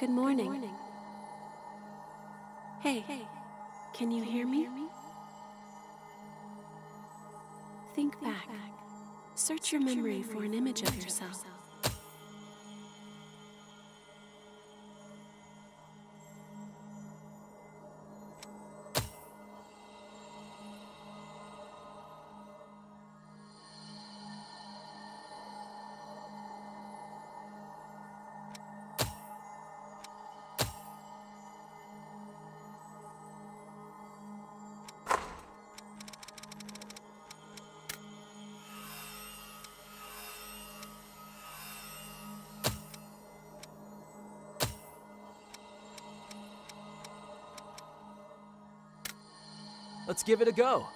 Good morning. Hey, can you hear me? Think back. Search your memory for an image of yourself. Let's give it a go.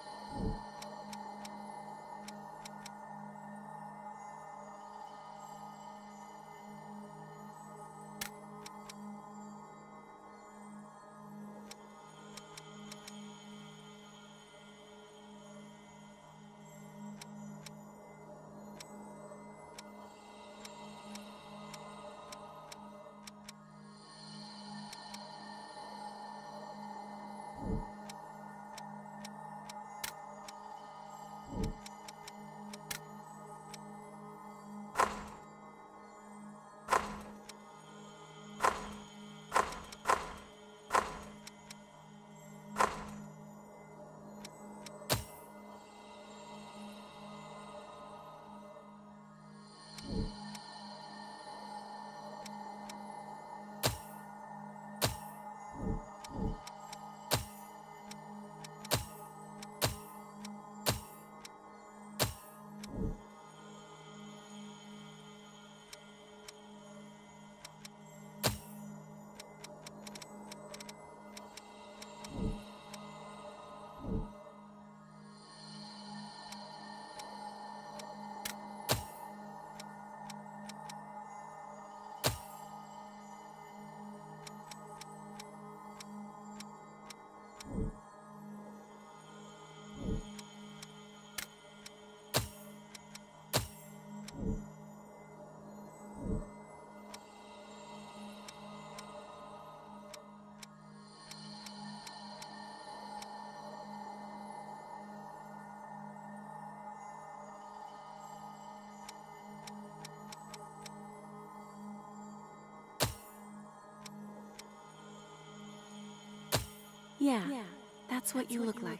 Yeah, that's what you look like.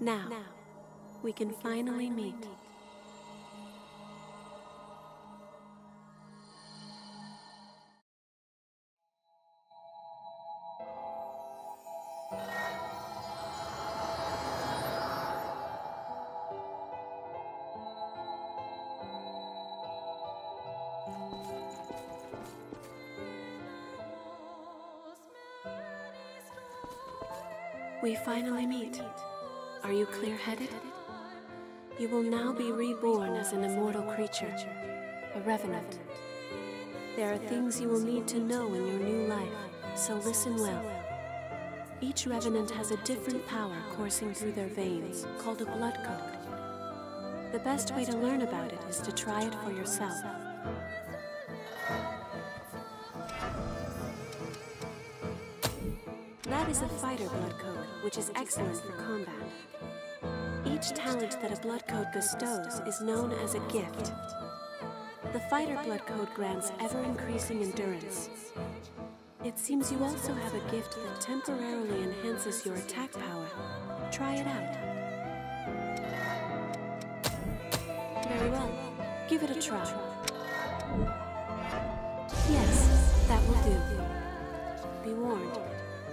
Now, we can finally meet. We finally meet. Are you clear-headed? You will now be reborn as an immortal creature, a revenant. There are things you will need to know in your new life, so listen well. Each revenant has a different power coursing through their veins, called a blood code. The best way to learn about it is to try it for yourself. That is a fighter blood code, which is excellent for combat. Each talent that a blood code bestows is known as a gift. The fighter blood code grants ever-increasing endurance. It seems you also have a gift that temporarily enhances your attack power. Try it out. Very well. Give it a try. Yes, that will do. Be warned.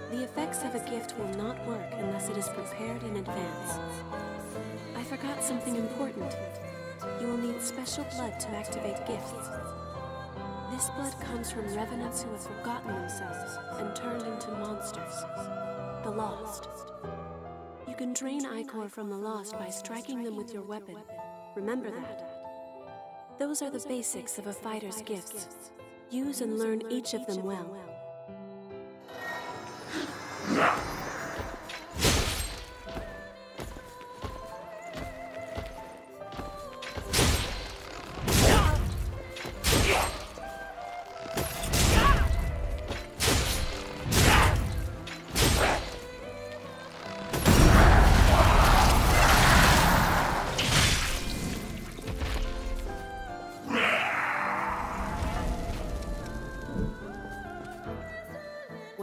The effects of a gift will not work unless it is prepared in advance. I forgot something important. You will need special blood to activate gifts. This blood comes from revenants who have forgotten themselves and turned into monsters. The Lost. You can drain Ichor from the Lost by striking them with your weapon. Remember that. Those are the basics of a fighter's gifts. Use and learn each of them well.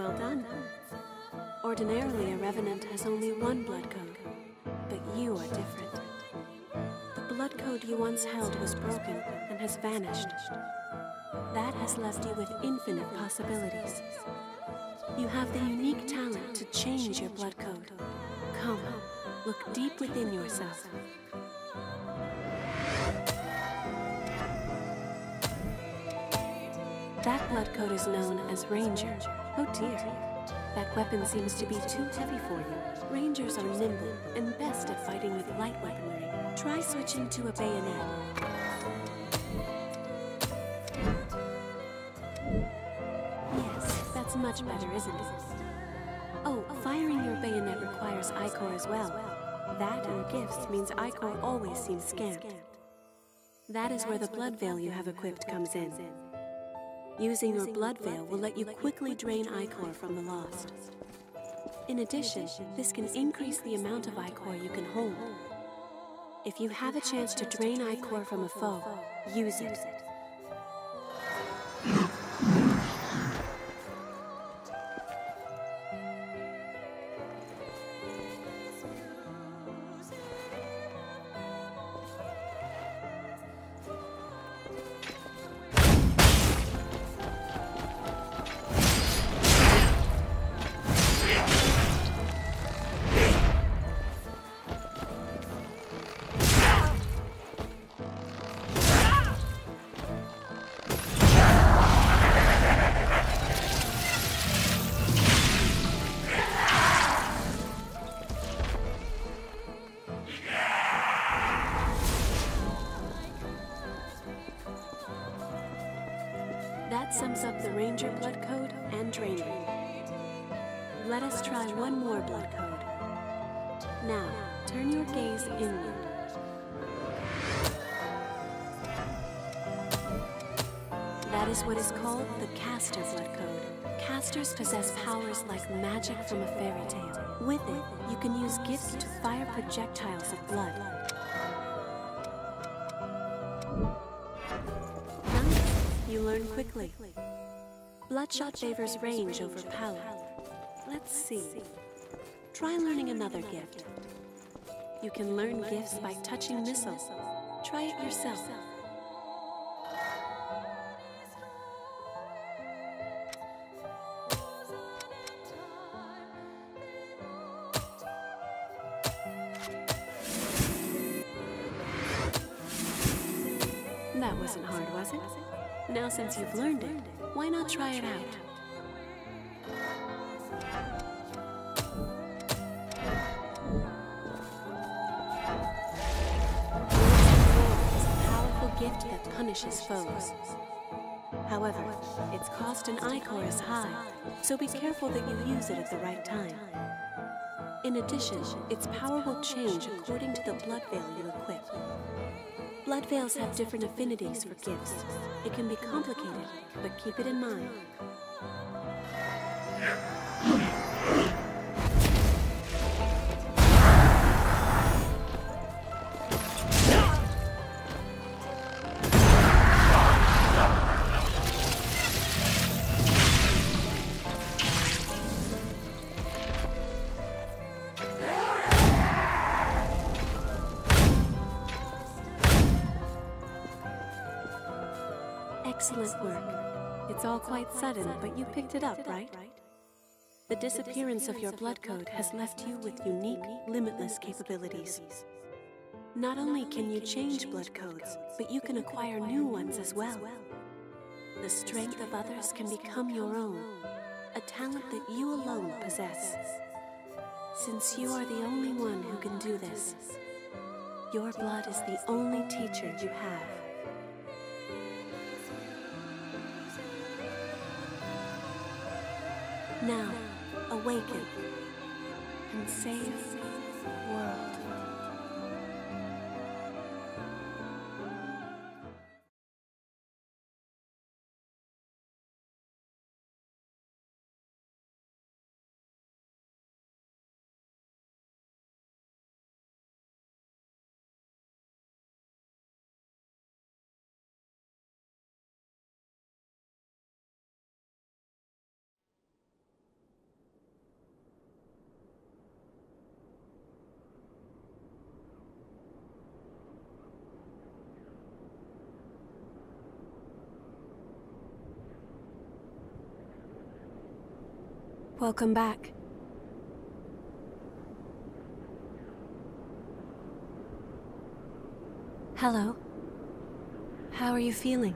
Well done. Ordinarily, a revenant has only one blood code, but you are different. The blood code you once held was broken and has vanished. That has left you with infinite possibilities. You have the unique talent to change your blood code. Come, look deep within yourself. That blood code is known as Ranger. Oh dear, that weapon seems to be too heavy for you. Rangers are nimble and best at fighting with light weaponry. Try switching to a bayonet. Yes, that's much better, isn't it? Oh, firing your bayonet requires ichor as well. That and gifts means ichor always seems scant. That is where the blood veil you have equipped comes in. Using your blood veil will let you quickly drain ichor from the lost. In addition, this can increase the amount of ichor you can hold. If you have a chance to drain ichor from a foe, use it. That sums up the Ranger blood code and Drainer. Let us try one more blood code. Now, turn your gaze inward. That is what is called the Caster blood code. Casters possess powers like magic from a fairy tale. With it, you can use gifts to fire projectiles of blood. You learn quickly. Bloodshot favors range over power. Let's see. Try learning another gift. You can learn gifts by touching missiles. Try it yourself. That wasn't hard, was it? Now since you've learned it, why not try it out? It's a powerful gift that punishes foes. However, its cost in ichor is high, so be careful that you use it at the right time. In addition, its power will change according to the blood veil you equip. Blood veils have different affinities for gifts. It can be complicated, but keep it in mind. Excellent work. It's all quite sudden, but you picked it up, right? The disappearance of your blood code has left you with unique, limitless capabilities. Not only can you change blood codes, but you can acquire new ones as well. The strength of others can become your own, a talent that you alone possess. Since you are the only one who can do this, your blood is the only teacher you have. Now, awaken and save the world. Welcome back. Hello. How are you feeling?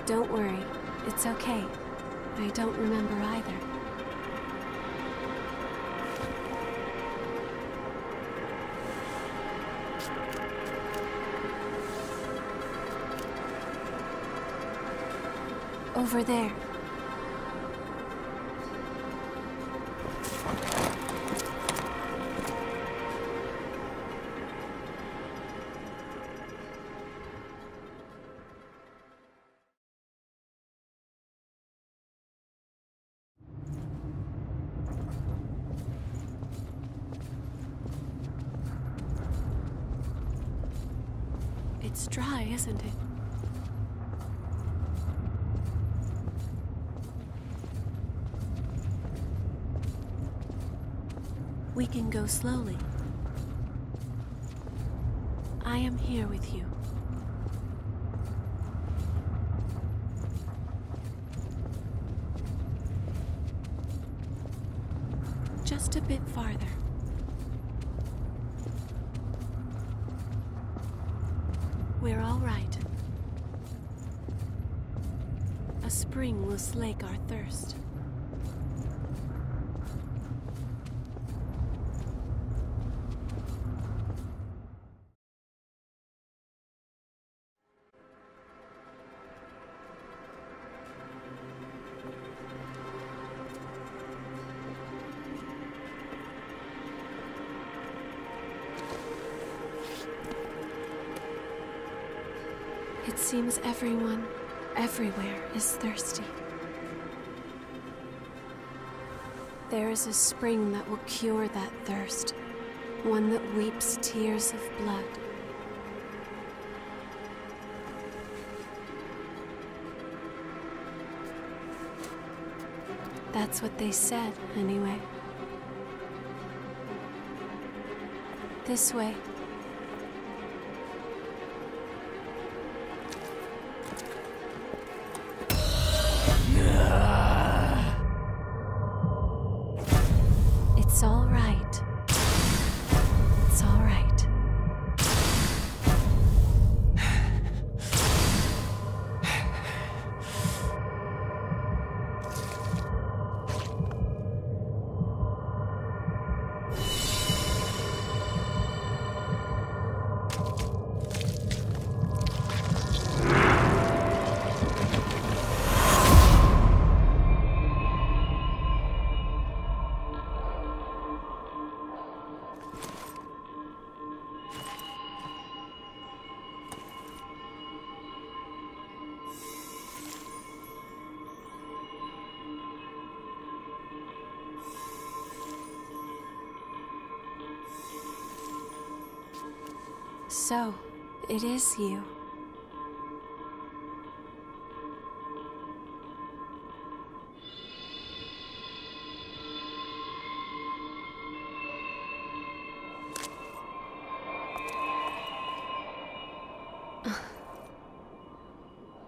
Don't worry, it's okay. I don't remember either. Over there. It's dry, isn't it? We can go slowly. I am here with you. Just a bit farther. We're all right. A spring will slake our thirst. It seems everyone, everywhere, is thirsty. There is a spring that will cure that thirst, one that weeps tears of blood. That's what they said, anyway. This way. It's all right. It's all right. So, it is you.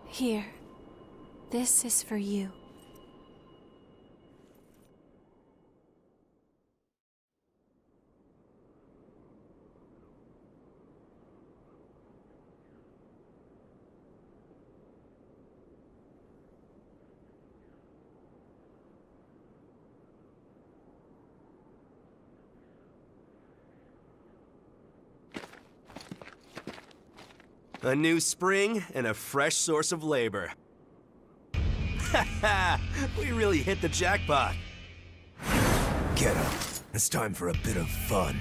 Here. This is for you. A new spring and a fresh source of labor. Ha ha! We really hit the jackpot. Get up. It's time for a bit of fun.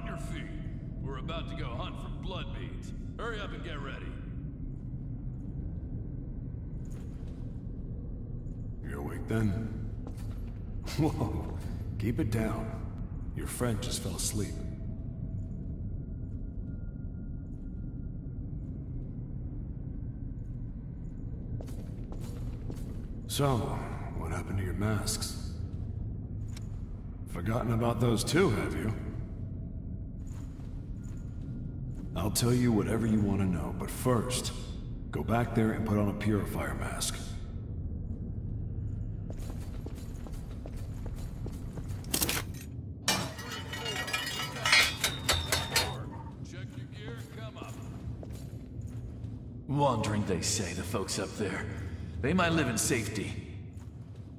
On your feet. We're about to go hunt for blood beads. Hurry up and get ready. You're awake then? Whoa, keep it down. Your friend just fell asleep. So, what happened to your masks? Forgotten about those too, have you? I'll tell you whatever you want to know, but first, go back there and put on a purifier mask. Check your gear, come up. Wandering, they say, the folks up there. They might live in safety.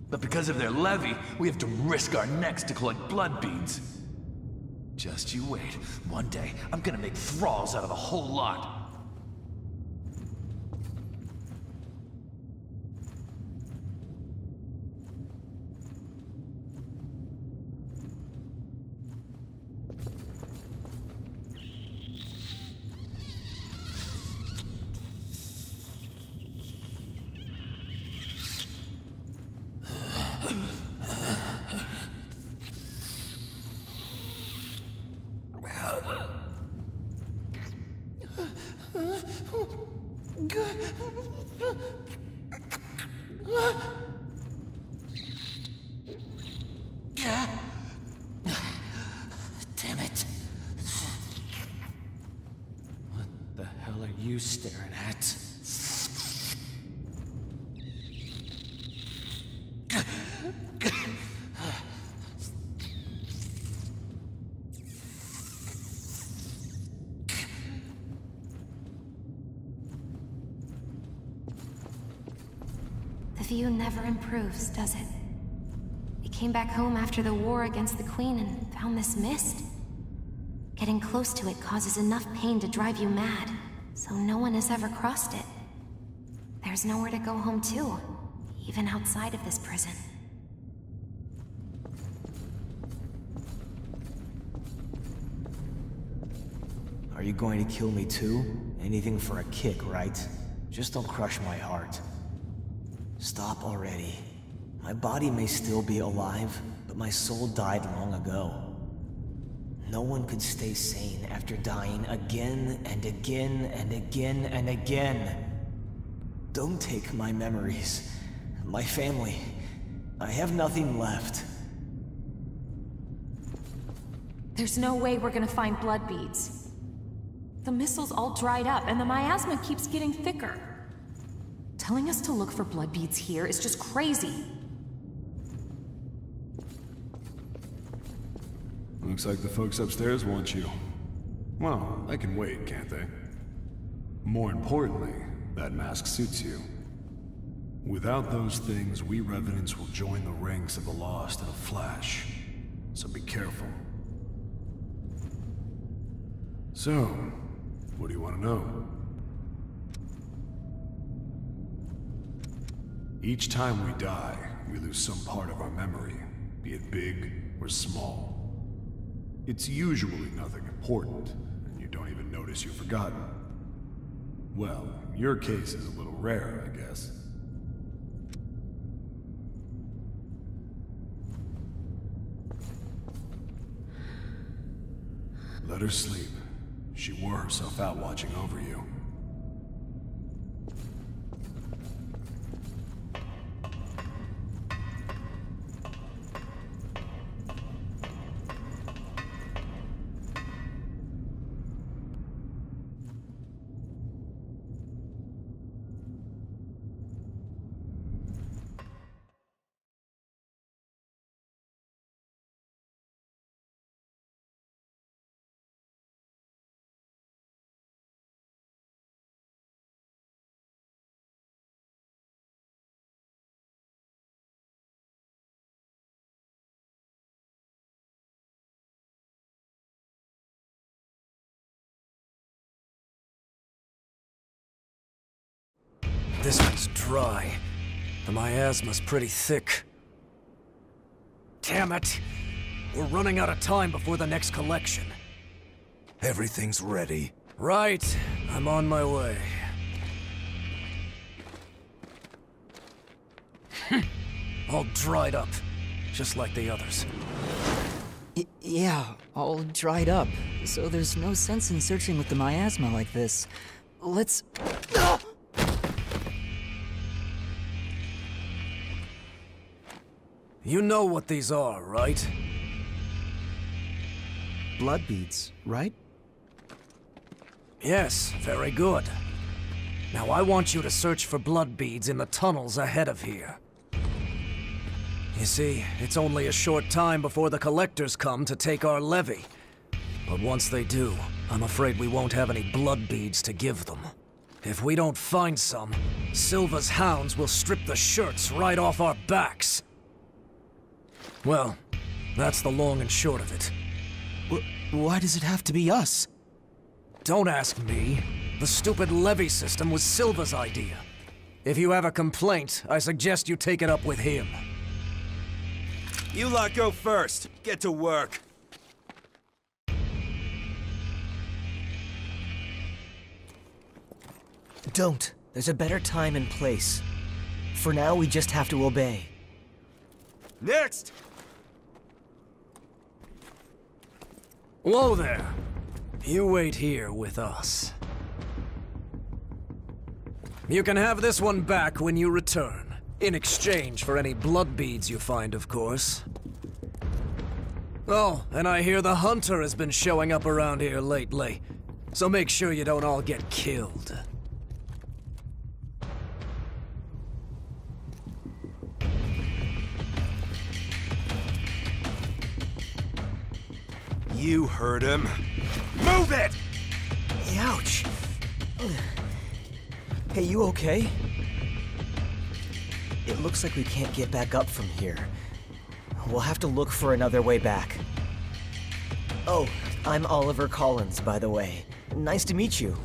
But because of their levy, we have to risk our necks to collect blood beads. Just you wait. One day, I'm gonna make thralls out of the whole lot. Damn it. What the hell are you staring at? The view never improves, does it? We came back home after the war against the Queen and found this mist. Getting close to it causes enough pain to drive you mad, so no one has ever crossed it. There's nowhere to go home to, even outside of this prison. Are you going to kill me too? Anything for a kick, right? Just don't crush my heart. Stop already. My body may still be alive, but my soul died long ago. No one could stay sane after dying again and again and again and again. Don't take my memories, my family. I have nothing left. There's no way we're gonna find blood beads. The missile's all dried up, and the miasma keeps getting thicker. Telling us to look for blood beads here is just crazy. Looks like the folks upstairs want you. Well, they can wait, can't they? More importantly, that mask suits you. Without those things, we Revenants will join the ranks of the Lost in a flash. So be careful. So, what do you want to know? Each time we die, we lose some part of our memory, be it big or small. It's usually nothing important, and you don't even notice you've forgotten. Well, your case is a little rare, I guess. Let her sleep. She wore herself out watching over you. This one's dry. The miasma's pretty thick. Damn it! We're running out of time before the next collection. Everything's ready. Right. I'm on my way. All dried up. Just like the others. Yeah, all dried up. So there's no sense in searching with the miasma like this. Let's... You know what these are, right? Blood beads, right? Yes, very good. Now I want you to search for blood beads in the tunnels ahead of here. You see, it's only a short time before the collectors come to take our levy. But once they do, I'm afraid we won't have any blood beads to give them. If we don't find some, Silva's hounds will strip the shirts right off our backs. Well, that's the long and short of it. Why does it have to be us? Don't ask me. The stupid levy system was Silva's idea. If you have a complaint, I suggest you take it up with him. You lot go first. Get to work. Don't. There's a better time and place. For now, we just have to obey. Next! Whoa there. You wait here with us. You can have this one back when you return. In exchange for any blood beads you find, of course. Oh, and I hear the hunter has been showing up around here lately. So make sure you don't all get killed. You heard him. Move it! Ouch! Hey, you okay? It looks like we can't get back up from here. We'll have to look for another way back. Oh, I'm Oliver Collins, by the way. Nice to meet you.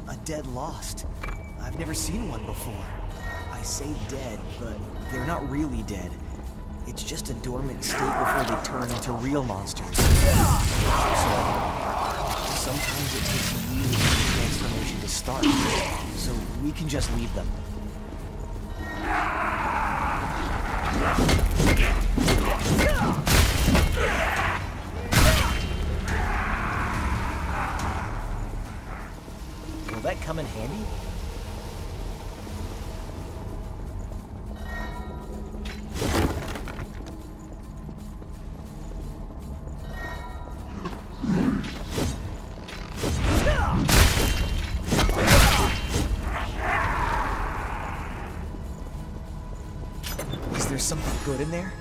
A dead lost. I've never seen one before. I say dead, but they're not really dead. It's just a dormant state before they turn into real monsters. So, sometimes it takes years for the transformation to start, so we can just leave them. Will that come in handy? Is there something good in there?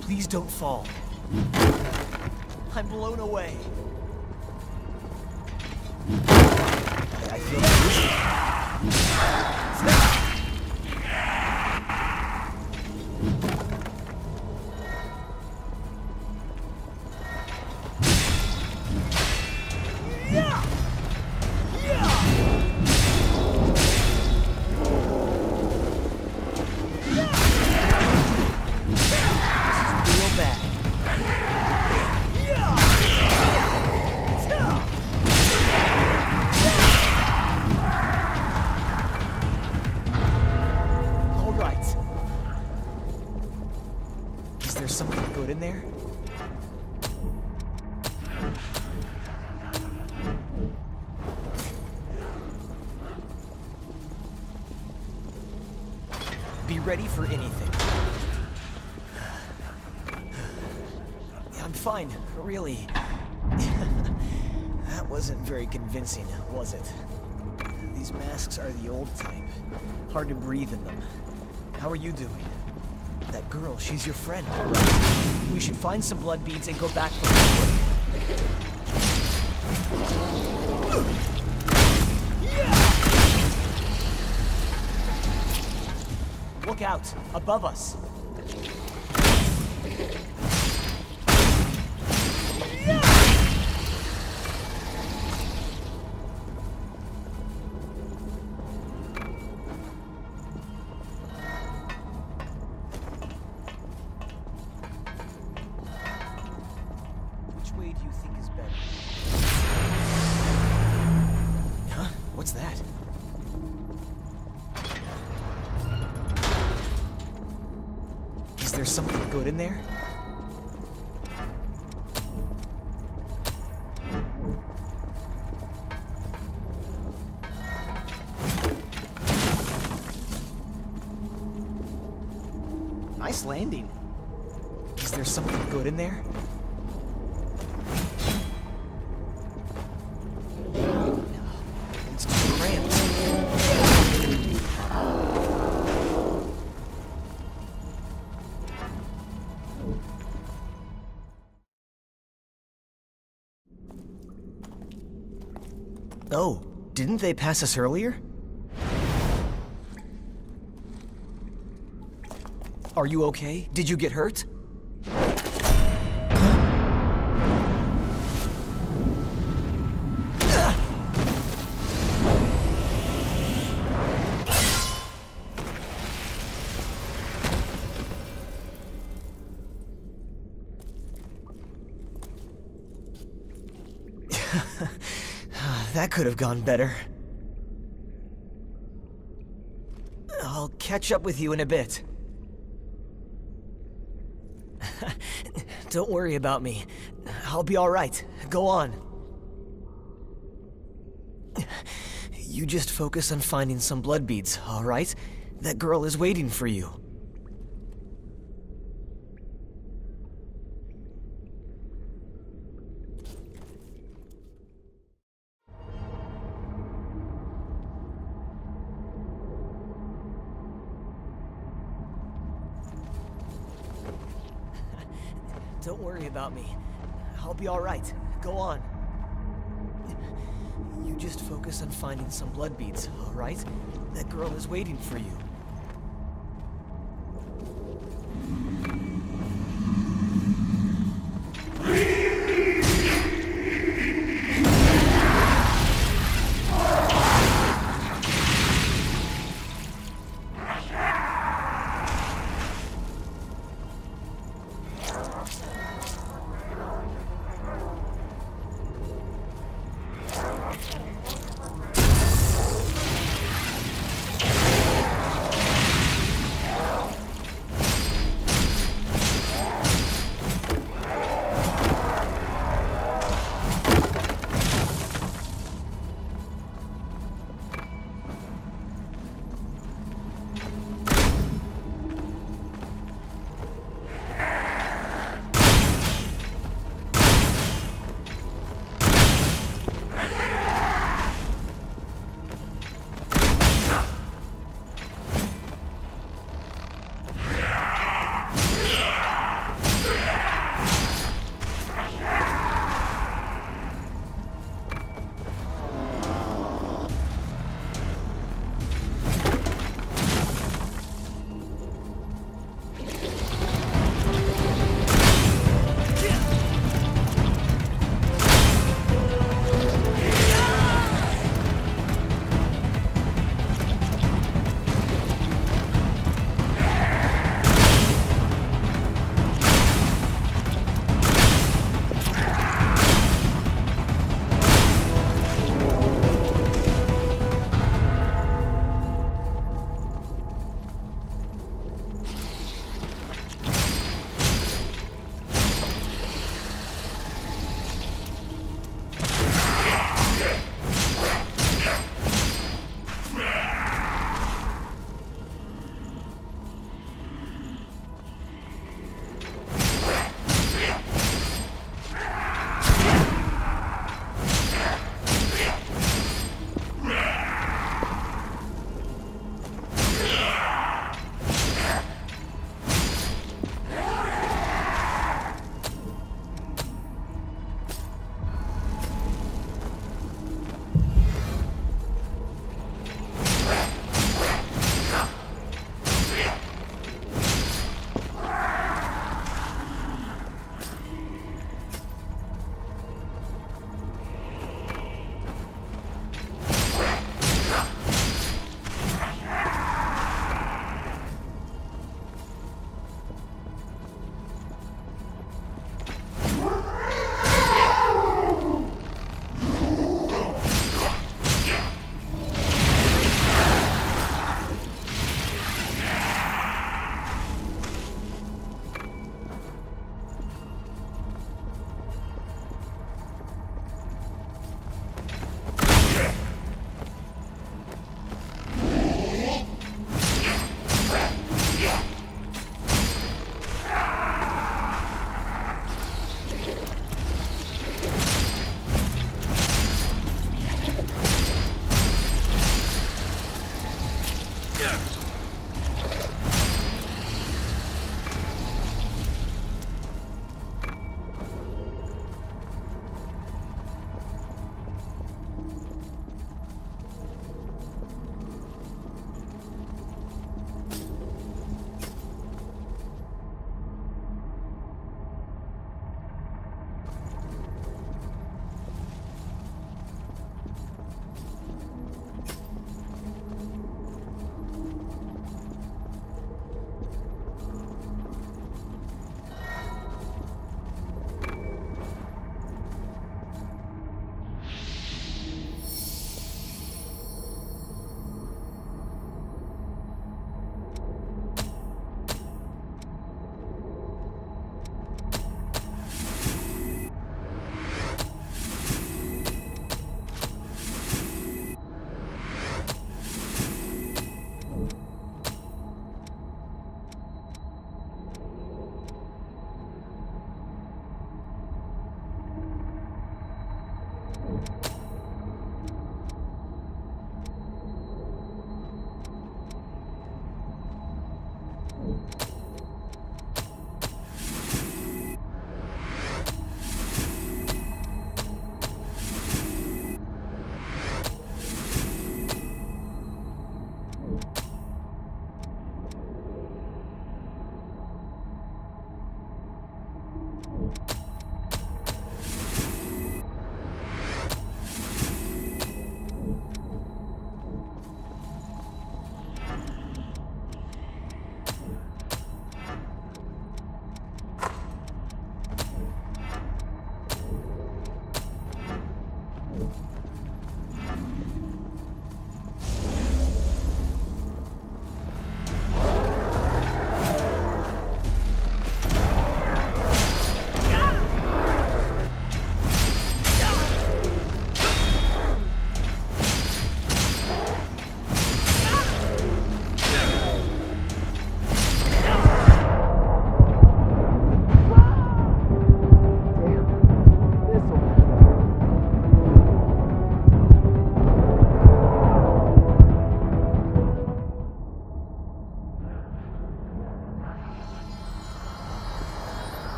Please don't fall. I'm blown away. I feel something good in there? Be ready for anything. fine, really. That wasn't very convincing, was it? These masks are the old type. Hard to breathe in them. How are you doing? That girl, she's your friend, right? We should find some blood beads and go back for her. Look out! Above us! Which way do you think is better? Huh? What's that? Is there something good in there? Nice landing. Is there something good in there? It's too cramped. Oh, didn't they pass us earlier? Are you okay? Did you get hurt? That could have gone better. I'll catch up with you in a bit. Don't worry about me. I'll be all right. Go on. You just focus on finding some blood beads, all right? That girl is waiting for you. Don't worry about me. I'll be all right. Go on. You just focus on finding some blood beads, all right? That girl is waiting for you.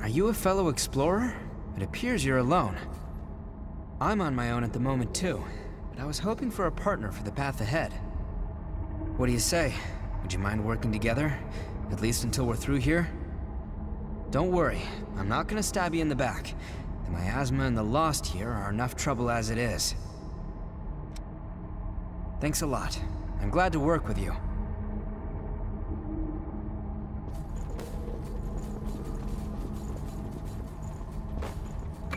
Are you a fellow explorer? It appears you're alone. I'm on my own at the moment too, but I was hoping for a partner for the path ahead. What do you say? Would you mind working together? At least until we're through here? Don't worry, I'm not gonna stab you in the back. The miasma and the Lost here are enough trouble as it is. Thanks a lot. I'm glad to work with you.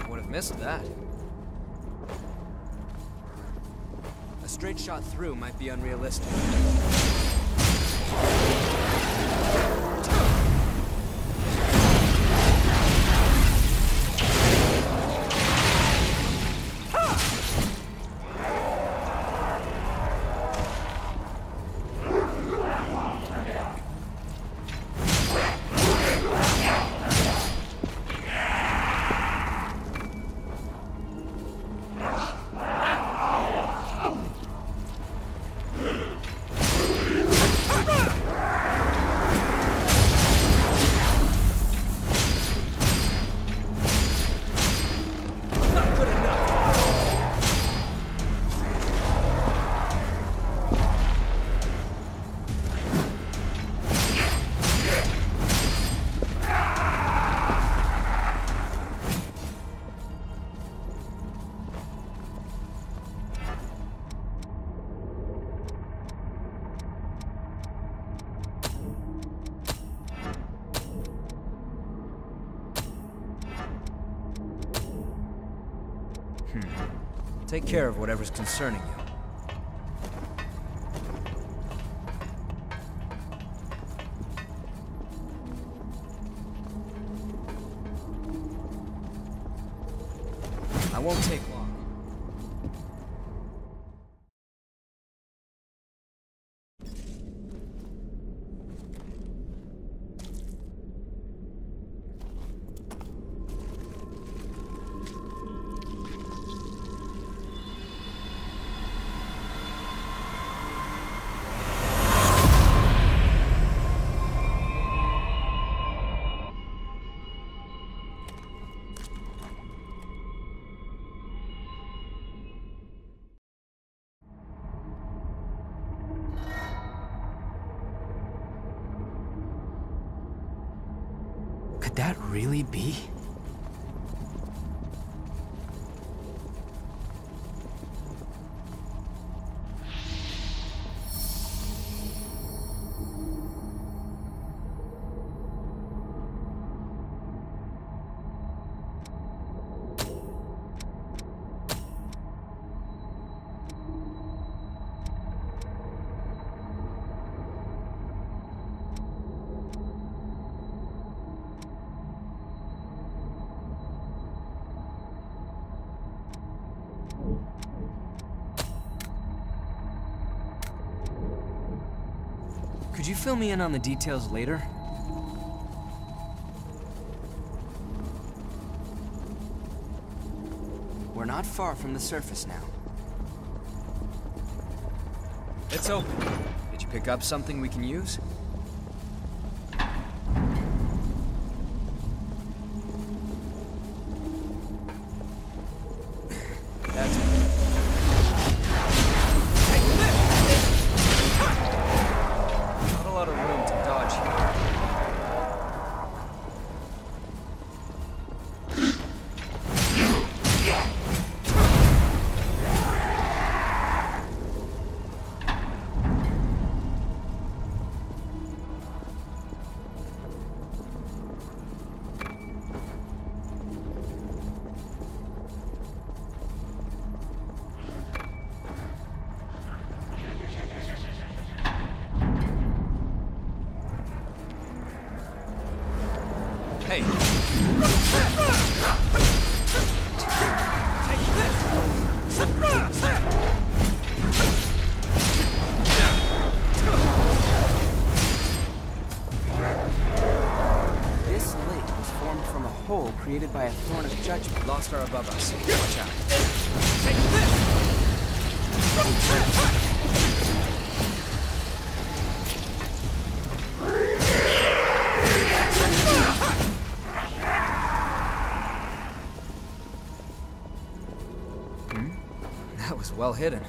Would have missed that. A straight shot through might be unrealistic. Take care of whatever's concerning you. I won't take long. Could that really be? Could you fill me in on the details later? We're not far from the surface now. It's open. Did you pick up something we can use? That's it. Not a lot of room to dodge here. Hey! This lake was formed from a hole created by a thorn of judgment. Lost are above us. Watch out. That was well hidden.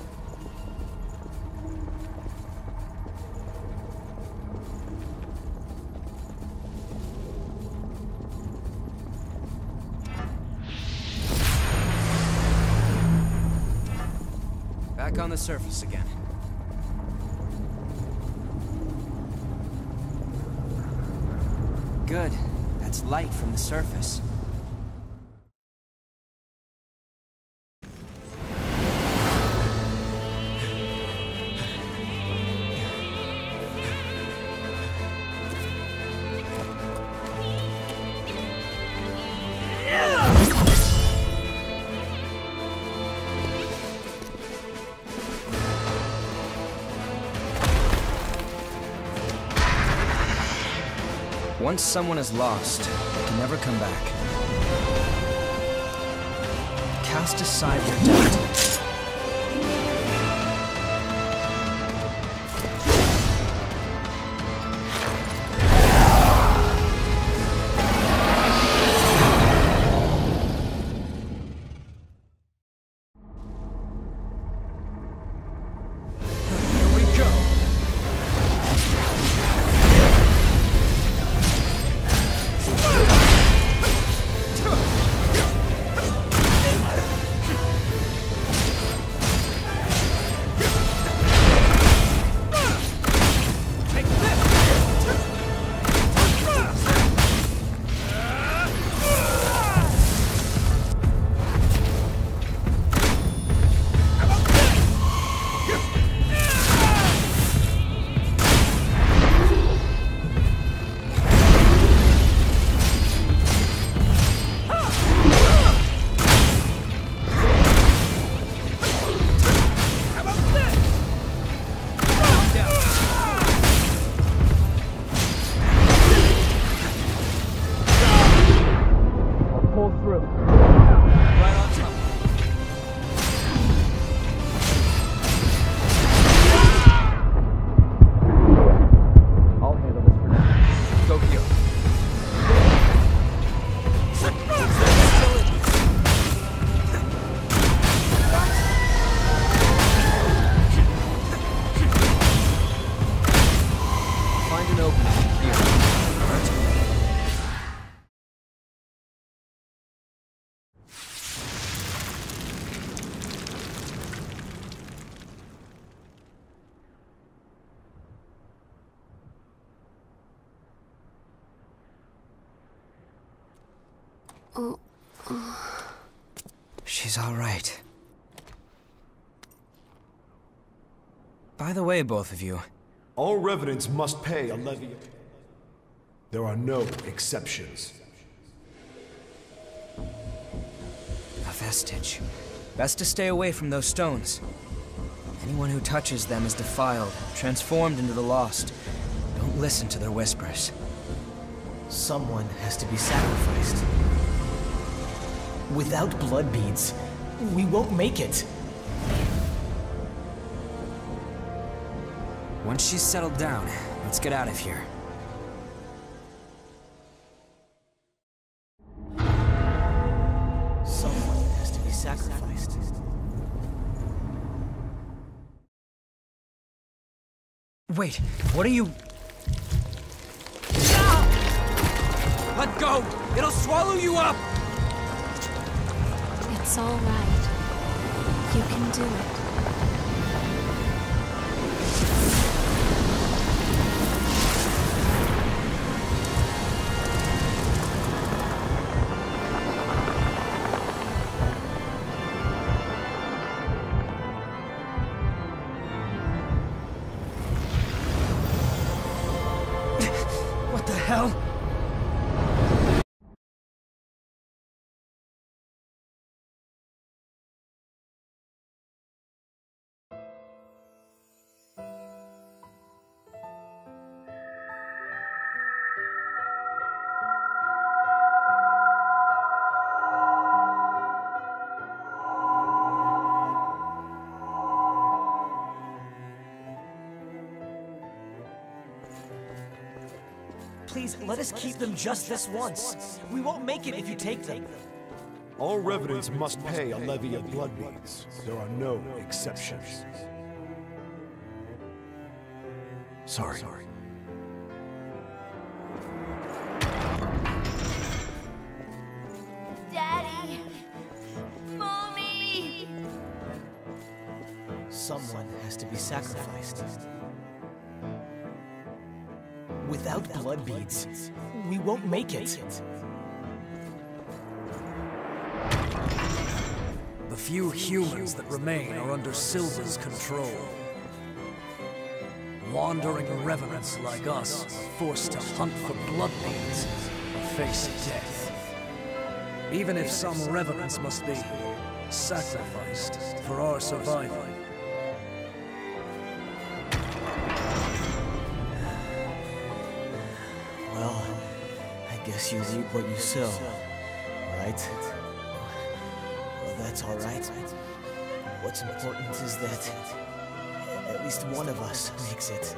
Back on the surface again. Good. That's light from the surface. Once someone is lost, they can never come back. Cast aside your doubt. She's all right. By the way, both of you. All revenants must pay a levy. There are no exceptions. A vestige. Best to stay away from those stones. Anyone who touches them is defiled, transformed into the lost. Don't listen to their whispers. Someone has to be sacrificed. Without blood beads, we won't make it. Once she's settled down, let's get out of here. Someone has to be sacrificed. Wait, what are you... Let go! It'll swallow you up! It's all right. You can do it. What the hell? Please, let us keep them just this once. We won't make it if you take them. All revenants must pay a levy of blood beads. There are no exceptions. Sorry. Daddy! Mommy! Someone has to be sacrificed. Without blood beads, we won't make it. The few humans that remain are under Silva's control. Wandering revenants like us are forced to hunt for blood beads and face death. Even if some revenants must be sacrificed for our survival. Well, I guess you reap what you sow, right? Well, that's all right. What's important is that at least one of us makes it.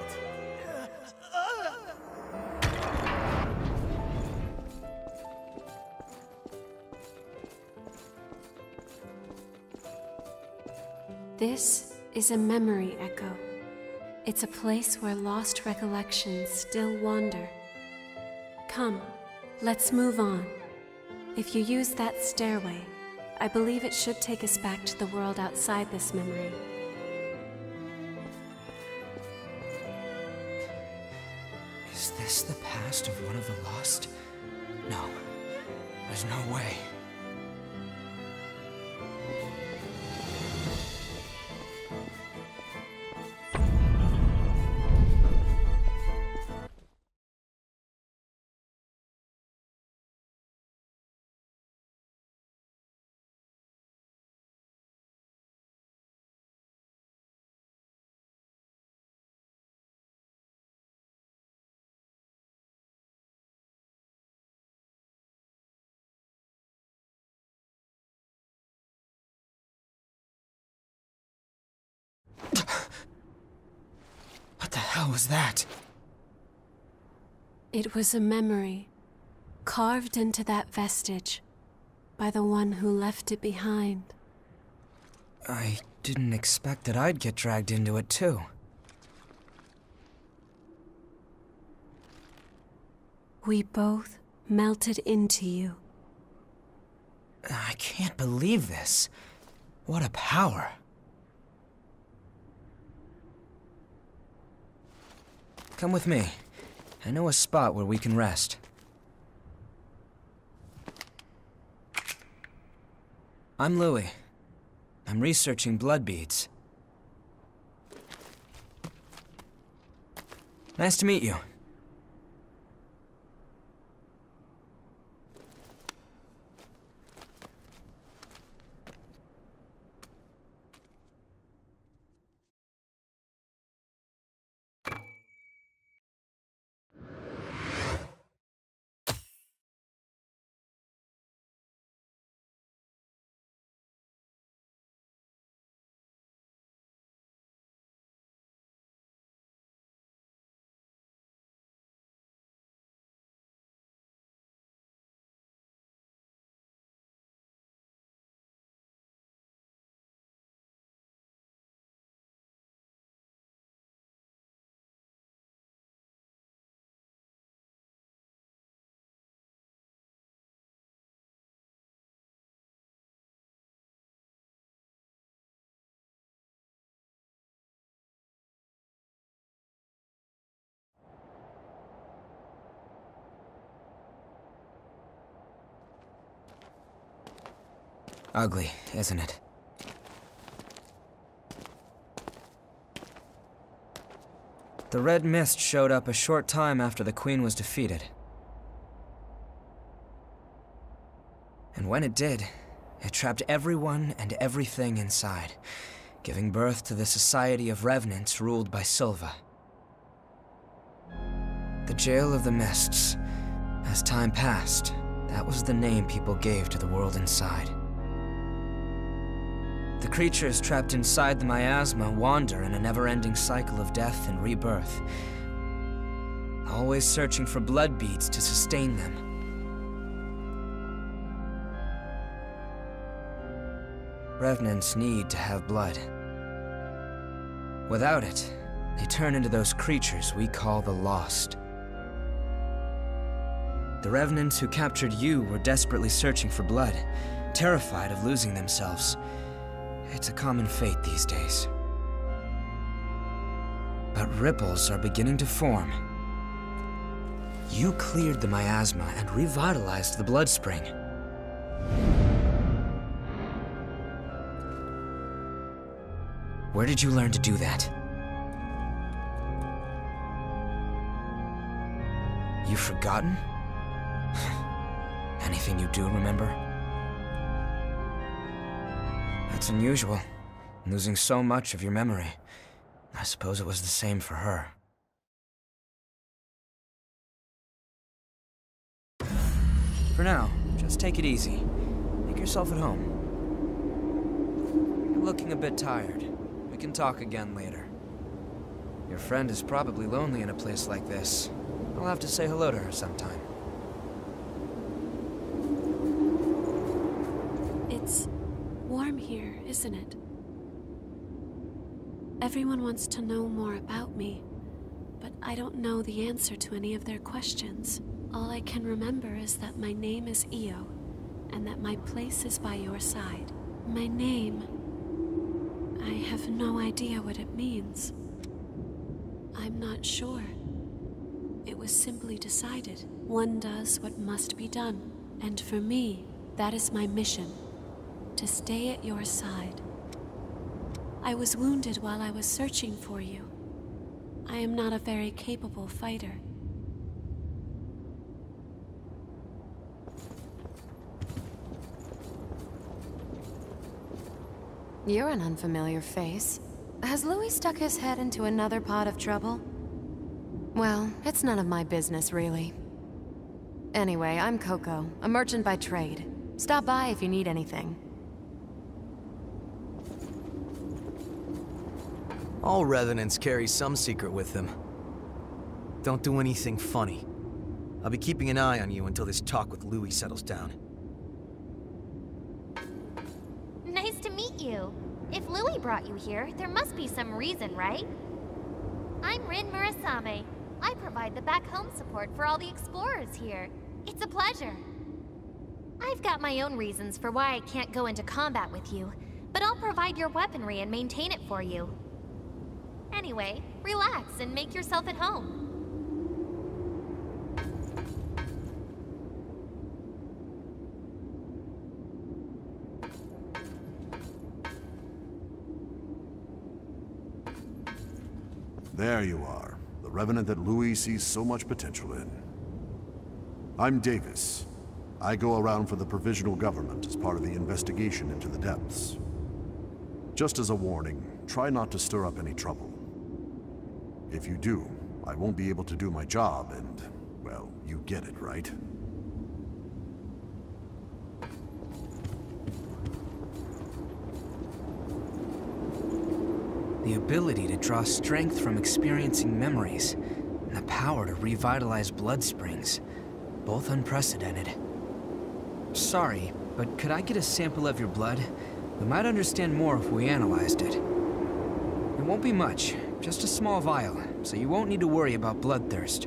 This is a memory echo. It's a place where lost recollections still wander. Come, let's move on. If you use that stairway, I believe it should take us back to the world outside this memory. Is this the past of one of the lost? No. There's no way. What the hell was that? It was a memory, carved into that vestige by the one who left it behind. I didn't expect that I'd get dragged into it too. We both melted into you. I can't believe this. What a power. Come with me. I know a spot where we can rest. I'm Louis. I'm researching blood beads. Nice to meet you. Ugly, isn't it? The red mist showed up a short time after the Queen was defeated. And when it did, it trapped everyone and everything inside, giving birth to the Society of Revenants ruled by Silva. The Jail of the Mists. As time passed, that was the name people gave to the world inside. The creatures trapped inside the miasma wander in a never-ending cycle of death and rebirth, always searching for blood beads to sustain them. Revenants need to have blood. Without it, they turn into those creatures we call the Lost. The Revenants who captured you were desperately searching for blood, terrified of losing themselves. It's a common fate these days. But ripples are beginning to form. You cleared the miasma and revitalized the blood spring. Where did you learn to do that? You've forgotten? Anything you do remember? That's unusual, losing so much of your memory. I suppose it was the same for her. For now, just take it easy. Make yourself at home. You're looking a bit tired. We can talk again later. Your friend is probably lonely in a place like this. I'll have to say hello to her sometime. It's warm here, isn't it? Everyone wants to know more about me, but I don't know the answer to any of their questions. All I can remember is that my name is Io, and that my place is by your side. My name... I have no idea what it means. I'm not sure. It was simply decided. One does what must be done, and for me, that is my mission. To stay at your side. I was wounded while I was searching for you. I am not a very capable fighter. You're an unfamiliar face. Has Louis stuck his head into another pot of trouble? Well, it's none of my business, really. Anyway, I'm Coco, a merchant by trade. Stop by if you need anything. All Revenants carry some secret with them. Don't do anything funny. I'll be keeping an eye on you until this talk with Louis settles down. Nice to meet you. If Louis brought you here, there must be some reason, right? I'm Rin Murasame. I provide the back home support for all the explorers here. It's a pleasure. I've got my own reasons for why I can't go into combat with you, but I'll provide your weaponry and maintain it for you. Anyway, relax and make yourself at home. There you are. The Revenant that Louis sees so much potential in. I'm Davis. I go around for the Provisional Government as part of the investigation into the depths. Just as a warning, try not to stir up any trouble. If you do, I won't be able to do my job and, well, you get it, right? The ability to draw strength from experiencing memories, and the power to revitalize blood springs. Both unprecedented. Sorry, but could I get a sample of your blood? We might understand more if we analyzed it. It won't be much, just a small vial, so you won't need to worry about bloodthirst.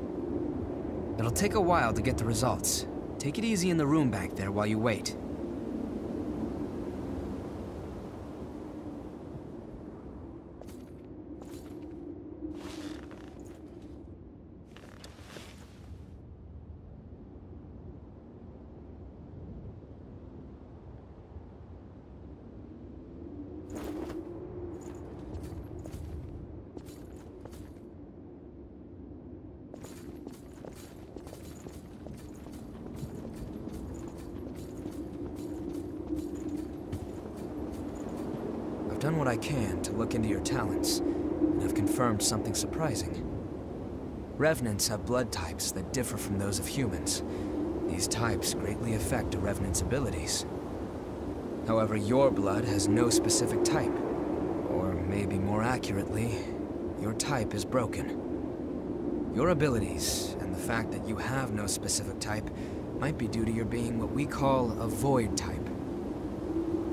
It'll take a while to get the results. Take it easy in the room back there while you wait. I've done what I can to look into your talents, and I've confirmed something surprising. Revenants have blood types that differ from those of humans. These types greatly affect a Revenant's abilities. However, your blood has no specific type. Or maybe more accurately, your type is broken. Your abilities, and the fact that you have no specific type, might be due to your being what we call a void type.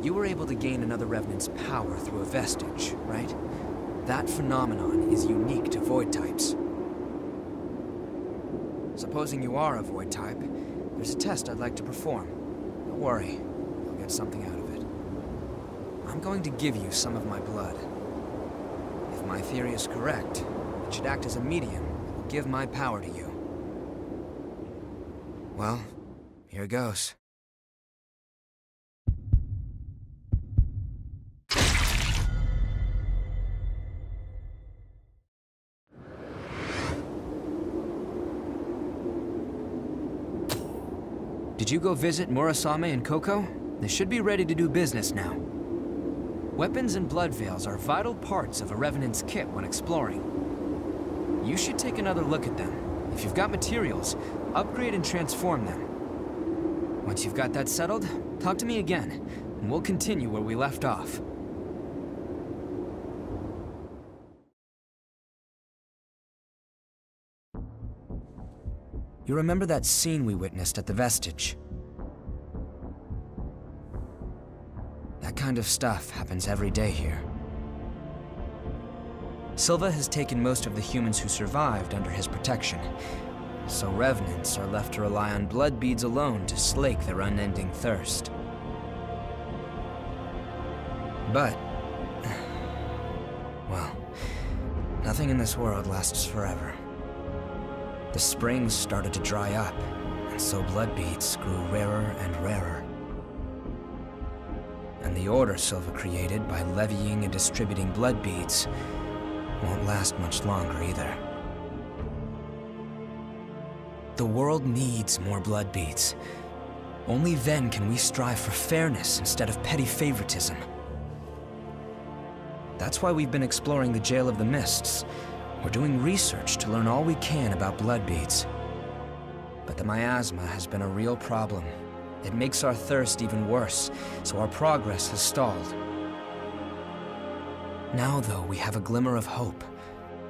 You were able to gain another Revenant's power through a vestige, right? That phenomenon is unique to void types. Supposing you are a void type, there's a test I'd like to perform. Don't worry, you'll get something out of it. I'm going to give you some of my blood. If my theory is correct, it should act as a medium that will give my power to you. Well, here goes. Did you go visit Murasame and Coco? They should be ready to do business now. Weapons and blood veils are vital parts of a Revenant's kit when exploring. You should take another look at them. If you've got materials, upgrade and transform them. Once you've got that settled, talk to me again, and we'll continue where we left off. You remember that scene we witnessed at the Vestige? That kind of stuff happens every day here. Silva has taken most of the humans who survived under his protection, so Revenants are left to rely on blood beads alone to slake their unending thirst. But, well, nothing in this world lasts forever. The springs started to dry up, and so blood beads grew rarer and rarer. And the order Silva created by levying and distributing blood beads won't last much longer either. The world needs more blood beads. Only then can we strive for fairness instead of petty favoritism. That's why we've been exploring the Jail of the Mists. We're doing research to learn all we can about blood beads. But the miasma has been a real problem. It makes our thirst even worse, so our progress has stalled. Now, though, we have a glimmer of hope.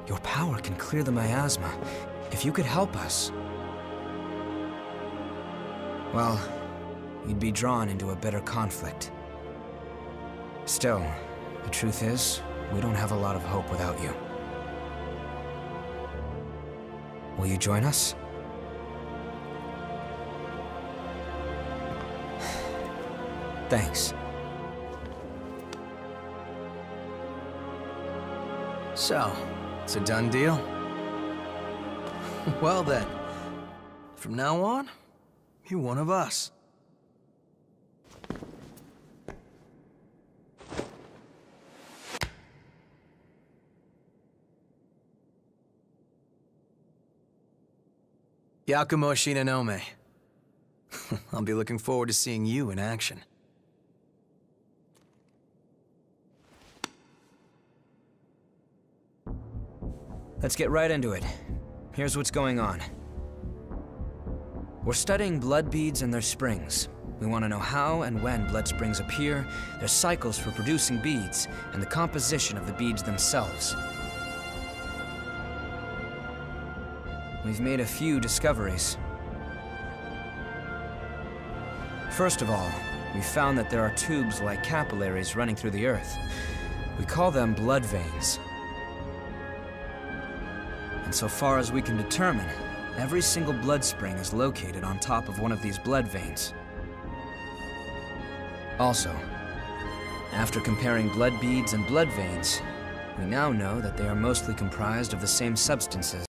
Your power can clear the miasma. If you could help us... well, you'd be drawn into a bitter conflict. Still, the truth is, we don't have a lot of hope without you. Will you join us? Thanks. So, it's a done deal? Well then, from now on, you're one of us. Yakumo Shinonome. I'll be looking forward to seeing you in action. Let's get right into it. Here's what's going on. We're studying blood beads and their springs. We want to know how and when blood springs appear, their cycles for producing beads, and the composition of the beads themselves. We've made a few discoveries. First of all, we found that there are tubes like capillaries running through the earth. We call them blood veins. And so far as we can determine, every single blood spring is located on top of one of these blood veins. Also, after comparing blood beads and blood veins, we now know that they are mostly comprised of the same substances.